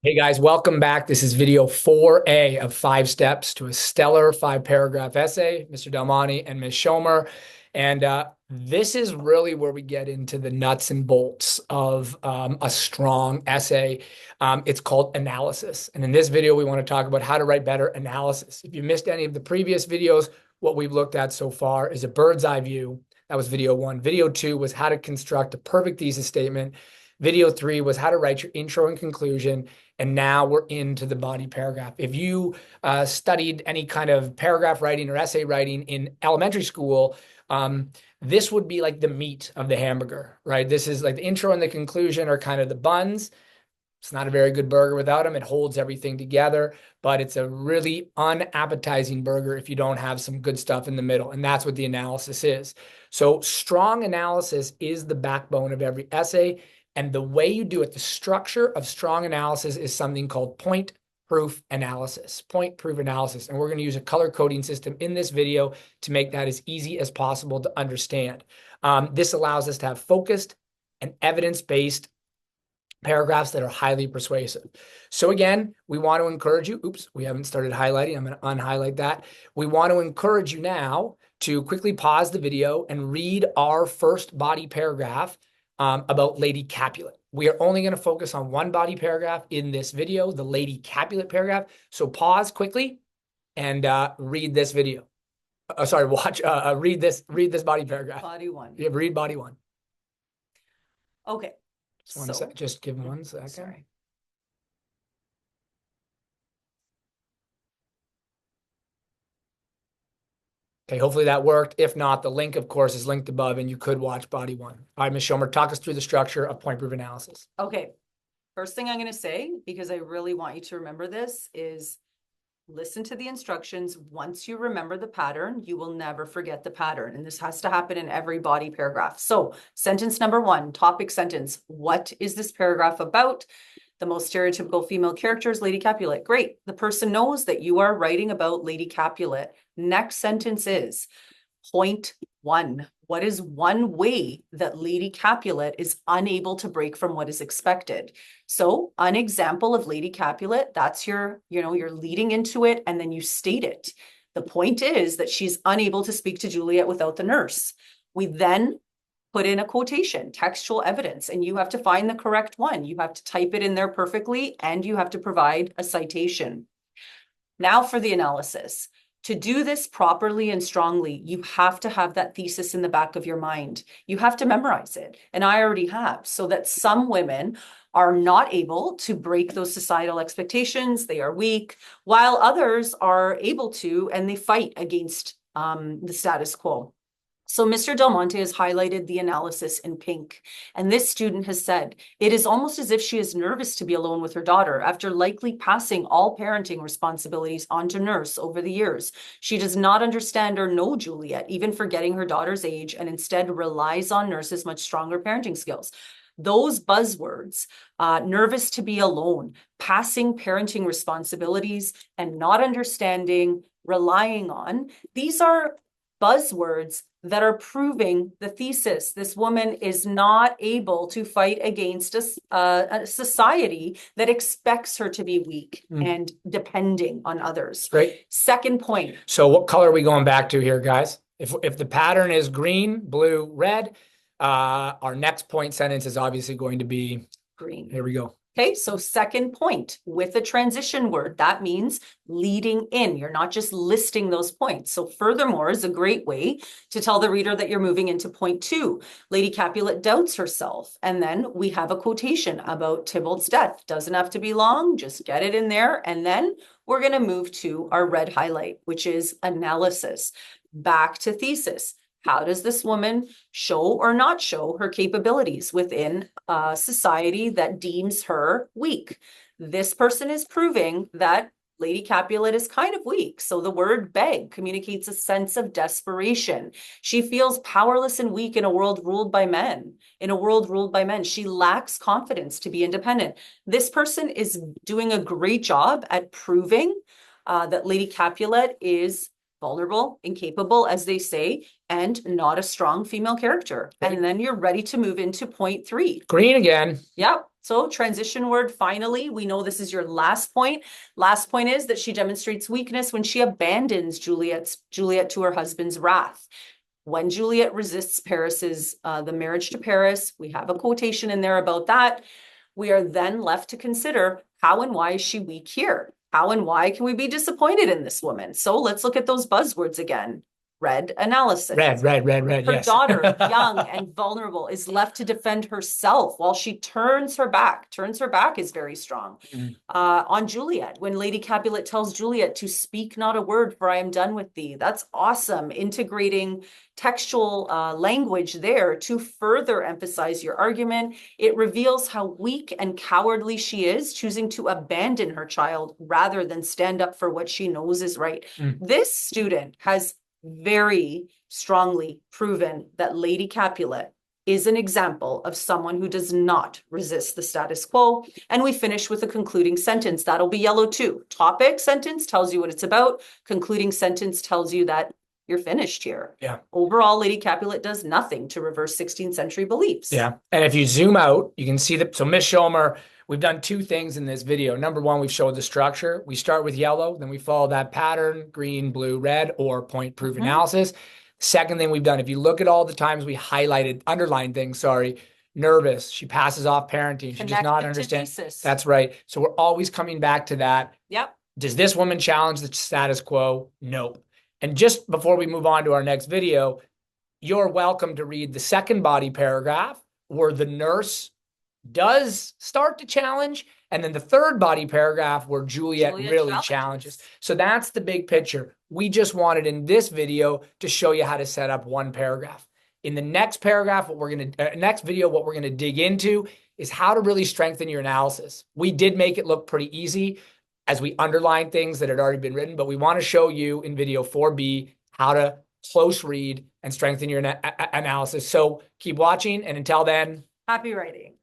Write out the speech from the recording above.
Hey guys, welcome back. This is video 4A of 5 steps to a stellar 5 paragraph essay, Mr. Delmonte and Ms. Schomer. And this is really where we get into the nuts and bolts of a strong essay. It's called analysis. And in this video, we want to talk about how to write better analysis. If you missed any of the previous videos, what we've looked at so far is a bird's eye view. That was video 1. Video 2 was how to construct a perfect thesis statement. Video 3 was how to write your intro and conclusion. And now we're into the body paragraph. If you studied any kind of paragraph writing or essay writing in elementary school, this would be like the meat of the hamburger, right? This is like the intro and the conclusion are kind of the buns. It's not a very good burger without them. It holds everything together, but it's a really unappetizing burger if you don't have some good stuff in the middle. And that's what the analysis is. So strong analysis is the backbone of every essay. And the way you do it, the structure of strong analysis is something called point proof analysis. Point proof analysis. And we're going to use a color coding system in this video to make that as easy as possible to understand. This allows us to have focused and evidence-based paragraphs that are highly persuasive. So again, we want to encourage you. Oops, we haven't started highlighting. I'm going to unhighlight that. We want to encourage you now to quickly pause the video and read our first body paragraph about Lady Capulet. We are only going to focus on one body paragraph in this video, the Lady Capulet paragraph. So pause quickly and read this video. Read this body paragraph. Body 1. Yeah, read body 1. Okay. Just give me 1 second. Sorry. Okay, hopefully that worked. If not, the link, of course, is linked above, and you could watch body 1. All right, Ms. Schomer, talk us through the structure of point proof analysis. Okay. First thing I'm going to say, because I really want you to remember this, is listen to the instructions. Once you remember the pattern, you will never forget the pattern. And this has to happen in every body paragraph. So sentence number 1, topic sentence. What is this paragraph about? The most stereotypical female character is Lady Capulet. Great. The person knows that you are writing about Lady Capulet. Next sentence is point 1. What is one way that Lady Capulet is unable to break from what is expected? So an example of Lady Capulet, that's you're leading into it and then you state it. The point is that she's unable to speak to Juliet without the nurse. We then put in a quotation, textual evidence, and you have to find the correct one. You have to type it in there perfectly, and you have to provide a citation. Now for the analysis. To do this properly and strongly, you have to have that thesis in the back of your mind. You have to memorize it, and I already have, so that some women are not able to break those societal expectations. They are weak, while others are able to, and they fight against the status quo. So Mr. Delmonte has highlighted the analysis in pink, and this student has said, it is almost as if she is nervous to be alone with her daughter after likely passing all parenting responsibilities onto nurse over the years. She does not understand or know Juliet, even forgetting her daughter's age, and instead relies on nurse's much stronger parenting skills. Those buzzwords, nervous to be alone, passing parenting responsibilities, and not understanding, relying on, these are buzzwords that are proving the thesis. This woman is not able to fight against a society that expects her to be weak and depending on others. Great. Second point. So what color are we going back to here, guys? If the pattern is green, blue, red, our next point sentence is obviously going to be green. Here we go. Okay, so second point with a transition word, that means leading in. You're not just listing those points. So furthermore is a great way to tell the reader that you're moving into point 2. Lady Capulet doubts herself. And then we have a quotation about Tybalt's death. Doesn't have to be long, just get it in there. And then we're going to move to our red highlight, which is analysis. Back to thesis. How does this woman show or not show her capabilities within a society that deems her weak? This person is proving that Lady Capulet is kind of weak. So the word beg communicates a sense of desperation. She feels powerless and weak in a world ruled by men. She lacks confidence to be independent. This person is doing a great job at proving that Lady Capulet is vulnerable, incapable, as they say, and not a strong female character. Right. And then you're ready to move into point 3. Green again. Yep. So transition word, finally, we know this is your last point. Last point is that she demonstrates weakness when she abandons Juliet to her husband's wrath. When Juliet resists Paris's, the marriage to Paris, we have a quotation in there about that. We are then left to consider how and why is she weak here? How and why can we be disappointed in this woman? So let's look at those buzzwords again. Red analysis. Red, Her yes. daughter, young and vulnerable, is left to defend herself while she turns her back. Turns her back is very strong. On Juliet, when Lady Capulet tells Juliet to speak not a word, for I am done with thee. That's awesome. Integrating textual language there to further emphasize your argument. It reveals how weak and cowardly she is, choosing to abandon her child rather than stand up for what she knows is right. This student has very strongly proven that Lady Capulet is an example of someone who does not resist the status quo. And we finish with a concluding sentence. That'll be yellow too. Topic sentence tells you what it's about. Concluding sentence tells you that you're finished here. Yeah. Overall, Lady Capulet does nothing to reverse 16th century beliefs. Yeah. And if you zoom out, you can see that. So Miss Schomer, we've done 2 things in this video. Number 1, we've showed the structure. We start with yellow, then we follow that pattern, green, blue, red, or point proof analysis. Second thing we've done, if you look at all the times we highlighted, underlined things, nervous, she passes off parenting, she does not understand. That's right. So we're always coming back to that. Yep. Does this woman challenge the status quo? Nope. And just before we move on to our next video, you're welcome to read the second body paragraph where the nurse does start to challenge, and then the third body paragraph where Juliet really challenges. So that's the big picture. We just wanted in this video to show you how to set up one paragraph. In the next paragraph, what we're going to dig into is how to really strengthen your analysis. We did make it look pretty easy as we underline things that had already been written, but we want to show you in video 4B how to close read and strengthen your analysis. So keep watching, and until then, happy writing.